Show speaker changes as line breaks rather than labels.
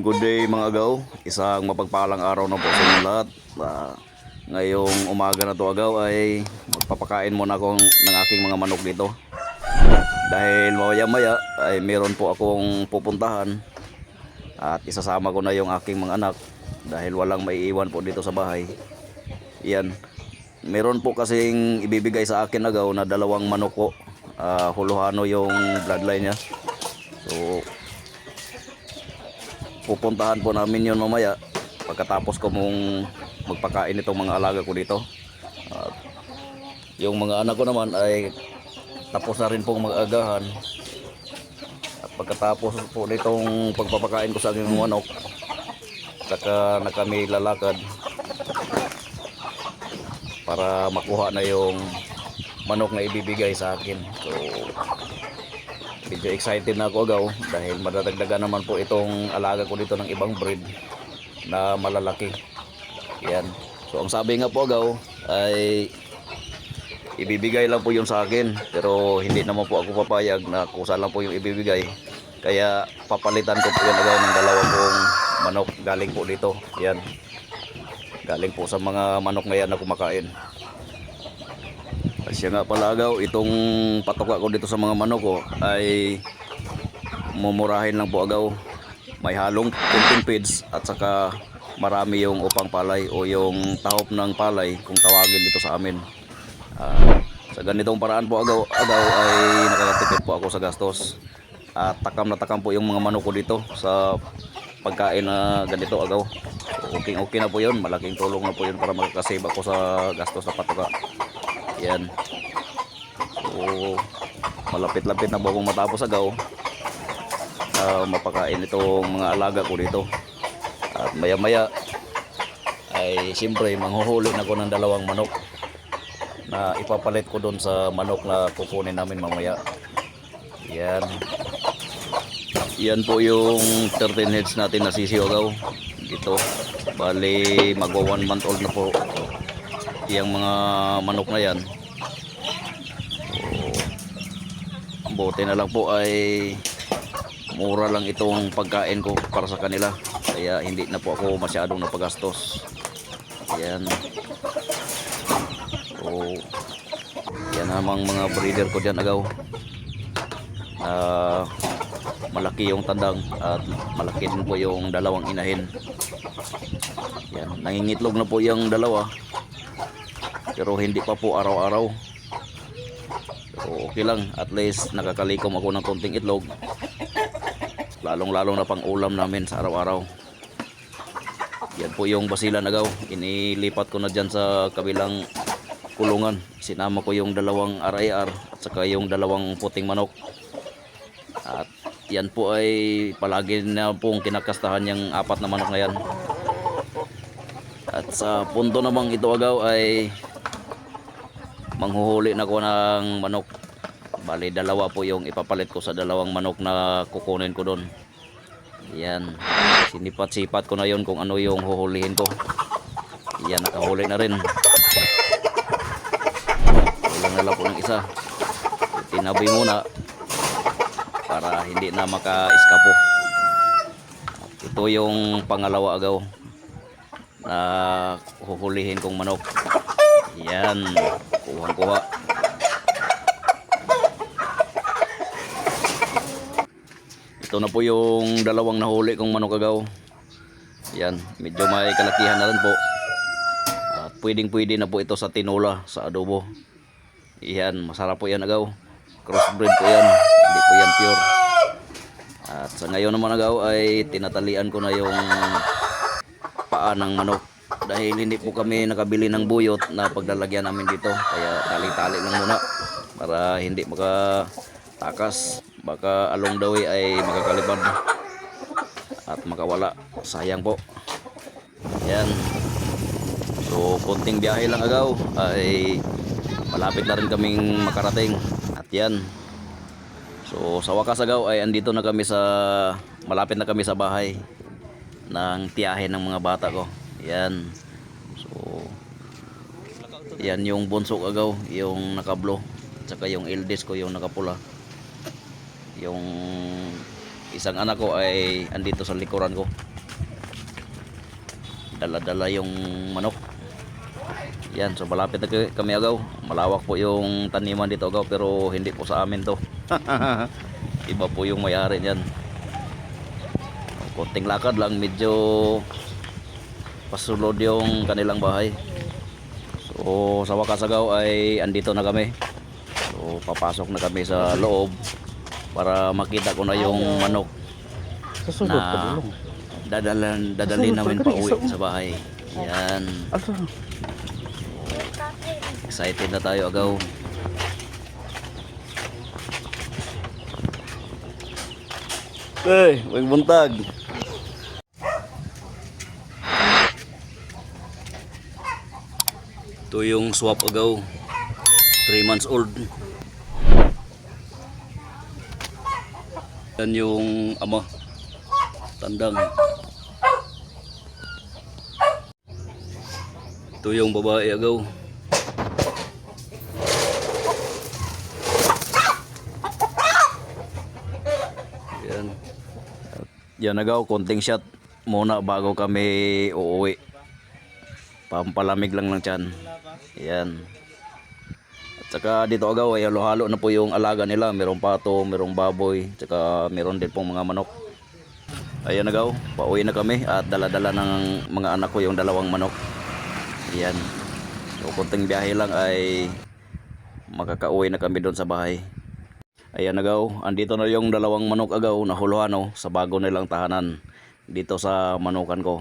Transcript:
Good day mga agaw, isang mapagpalang araw na po sa inyo lahat. Ngayong umaga na to agaw ay magpapakain muna ako ng aking mga manok dito. Dahil maya maya ay meron po akong pupuntahan at isasama ko na yung aking mga anak dahil walang maiiwan po dito sa bahay. Yan, meron po kasing ibibigay sa akin agaw na dalawang manok po. Huluhano yung bloodline niya. So pupuntahan po namin yun mamaya pagkatapos ko mong magpakain itong mga alaga ko dito. Yung mga anak ko naman ay tapos na rin pong mag-agahan. At pagkatapos po nitong pagpapakain ko sa aking manok, saka na kami lalakad para makuha na yung manok na ibibigay sa akin. So medyo excited na ako agaw dahil madadagdagan naman po itong alaga ko dito ng ibang breed na malalaki. Yan. So ang sabi nga po agaw ay ibibigay lang po yun sa akin, pero hindi naman po ako papayag na kusa lang po yung ibibigay. Kaya papalitan ko po yun agaw ng dalawang pong manok galing po dito. Yan. Galing po sa mga manok na yan na kumakain. Siya nga pala agaw, itong patoka ko dito sa mga manok ko ay mumurahin lang po agaw. May halong kunting feeds at saka marami yung upang palay o yung tahop ng palay kung tawagin dito sa amin. Sa ganitong paraan po agaw ay nakakatipid po ako sa gastos. At takam na takam po yung mga manok ko dito sa pagkain na ganito agaw. So, okay na po yun, malaking tulong na po yun para makakasave ako sa gastos sa patoka. Yan. So malapit-lapit na po akong matapos agaw mapakain itong mga alaga ko dito. At maya maya ay siyempre manghuhuli na ko ng dalawang manok na ipapalit ko doon sa manok na kukunin namin mamaya. Yan. Yan po yung 13 heads natin na sisiw agaw dito. Bali magwa 1 month old na po yung mga manok na yan. So buti na lang po ay mura lang itong pagkain ko para sa kanila, kaya hindi na po ako masyadong napagastos. Yan. So yan namang mga breeder ko dyan agaw. Malaki yung tandang at malaki din po yung dalawang inahin. Yan, nangingitlog na po yung dalawa pero hindi pa po araw-araw. So okay lang, at least nakakalikom ako ng konting itlog, lalong-lalong na pang ulam namin sa araw-araw. Yan po yung basilan agaw, inilipat ko na dyan sa kabilang kulungan. Sinama ko yung dalawang RIR at saka yung dalawang puting manok. At yan po ay palagi na pong kinakastahan yung 4 na manok na yan. At sa punto namang ito agaw ay manghuhuli na ko ng manok. Bali dalawa po yung ipapalit ko sa dalawang manok na kukunin ko doon. Yan. Sinipat-sipat ko na yon kung ano yung huhulihin ko. Yan, nakahuli na rin. Kulang na lang po ng isa. Tinabi muna para hindi na maka-eskapo. Ito yung pangalawa agaw na huhulihin kong manok. Yan, kuha-kuha. Ito na po yung dalawang nahuli kong manok agaw. Yan, medyo may kalakihan na rin po. At pwedeng-pwede na po ito sa tinola, sa adobo. Yan, masarap po yan agaw. Crossbreed po yan, hindi po yan pure. At sa ngayon naman agaw ay tinatalian ko na yung paa ng manok. Dahil hindi po kami nakabili ng buyot na paglalagyan namin dito, kaya tali-tali lang muna para hindi makatakas. Baka along the way ay makakalipad at makawala, sayang po. Yan. So konting biyahe lang agaw ay malapit na rin kaming makarating. At yan. So sa wakas agaw ay andito na kami sa, malapit na kami sa bahay ng tiyahe ng mga bata ko. Yan. So yan yung bunso agaw, yung nakablo, at saka yung eldest ko yung nakapula. Yung isang anak ko ay andito sa likuran ko. dala-dala yung manok. Yan, so malapit na kami agaw. Malawak po yung taniman dito agaw, pero hindi po sa amin to. Iba po yung may-ari niyan. Konting lakad lang, medyo pasulod yung kanilang bahay. So sa wakas agaw ay andito na kami. So papasok na kami sa loob para makita ko na yung manok
Kasulod pa
na
dulong.
dadalhin namin pa uwi sa bahay. Yan.
Asa?
Excited na tayo agaw. Hey, wag buntag. Ito yung swap agaw. 3 months old. Yan yung ama. Tandang. Ito yung babae agaw. Yan. Yan agaw, konting shot muna bago kami uuwi. Pampalamig lang ng tiyan. Yan. At saka dito agaw ay halo-halo na po yung alaga nila. Merong pato, merong baboy, saka meron din pong mga manok. Ayan agaw, pauwi na kami at dala-dala ng mga anak ko yung 2 manok. Yan. So konting biyahe lang ay makakauwi na kami doon sa bahay. Ayan agaw, andito na yung 2 manok agaw na huluhan sa bago nilang tahanan dito sa manukan ko.